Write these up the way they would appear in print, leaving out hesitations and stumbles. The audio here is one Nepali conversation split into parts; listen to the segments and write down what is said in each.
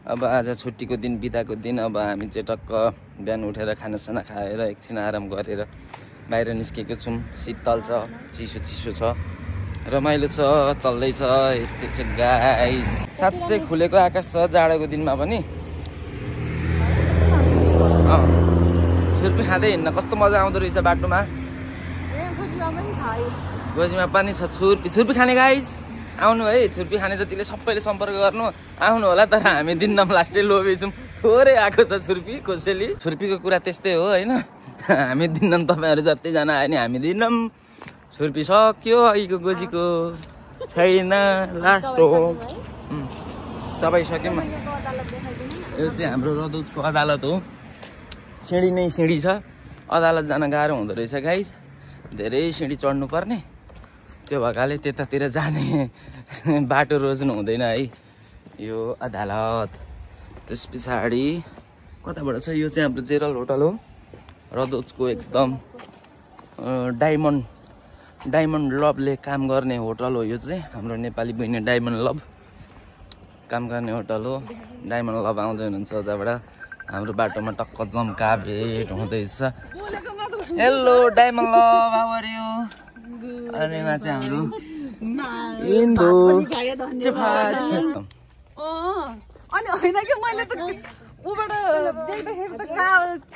अब आज छुट्टीको दिन बिदाको दिन अब हामी चाहिँ टक्क बिहान उठेर खानासाना खाएर एकछिन आराम गरेर बाहिर निस्केको छौँ। शीतल छ, चिसो चिसो छ, रमाइलो छ, चल्दैछ। यस्तै छ गाइज, साँच्चै खुलेको आकाश छ जाडोको दिनमा पनि। छुर्पी खाँदै हिँड्न कस्तो मजा आउँदो रहेछ बाटोमा। गोजीमा पनि छ छुर्पी। छुर्पी खाने गाइज आउनु है, छुर्पी खाने जतिले सबैले सम्पर्क गर्नु आउनु होला। तर हामी दिनमा लास्टै लोभेछौँ, थोरै आएको छ छुर्पी कसैले। छुर्पीको कुरा त्यस्तै हो होइन, हामी दिन्नम तपाईँहरू जतिजना आयो नि हामी दिन्नम। छुर्पी सक्यो अहिलेको गोजीको छैन, लास्ट हो सबै सक्यौँ। यो चाहिँ हाम्रो रदौजको अदालत हो, सिँढी नै सिँढी छ। अदालत जान गाह्रो हुँदो रहेछ गाइज, धेरै सिँढी चढ्नु पर्ने। त्यो भएकाले त्यतातिर जाने बाटो रोज्नु हुँदैन है। यो अदालत त्यस पछाडि कताबाट छ, यो चाहिँ हाम्रो जेरल होटल हो, रदौजको एकदम डायमन्ड लभले काम गर्ने होटल हो। यो चाहिँ हाम्रो नेपाली बहिनी डायमन्ड लभ काम गर्ने होटल हो। डायमन्ड लभ आउँदै हुनुहुन्छ उताबाट, हाम्रो बाटोमा टक्क जम्का भेट हुँदैछ। Hello diamond love, how are you? अनि मा चाहिँ हाम्रो इन्दु अनि होइन कि मैले त उबाट देख्दाखेरि त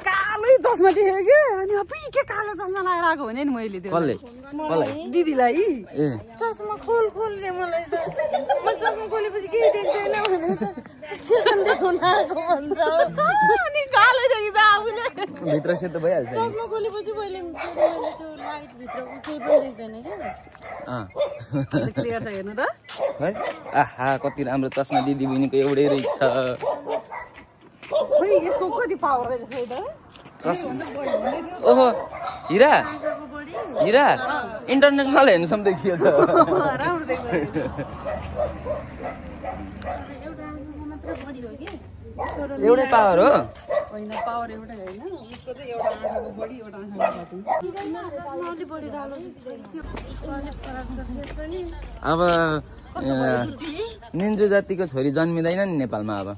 कालै चस्मा देखेँ कि। अनि के कालो चस्मा लगाएर आएको भने नि मैले त्यो दिदीलाई चस्मा खोल रे मलाई त। मैले चस्मा खोलेपछि केही देख्दैन भने त फेसन देखाउन आएको भन्छ। अनि कालो देखि त आफूले भित्र सेतो भइहाल्छ। चस्मा खोलेपछि मैले त्यो लाइट भित्र केही पनि देख्दैन क्या। क्लियर छ हेर्नु त है। आहा कति राम्रो चस्मा दिदी बहिनीको एउटै रहेछ। खोइ यसको कति पावर रहेछ खै त। ओहो हिरा हिरा इन्टरनेसनल हेर्नुसम्म देखियो त। राम्रो देख्दैन। एउटै पावर हो होइन, पावर एउटै होइन, यसको चाहिँ एउटा आँखाको बढी एउटा आँखाको घटी। अब निन्जु जातिको छोरी जन्मिँदैन नि नेपालमा अब।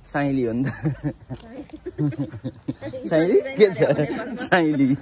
साइली हो नि त। साइली के छ साइली।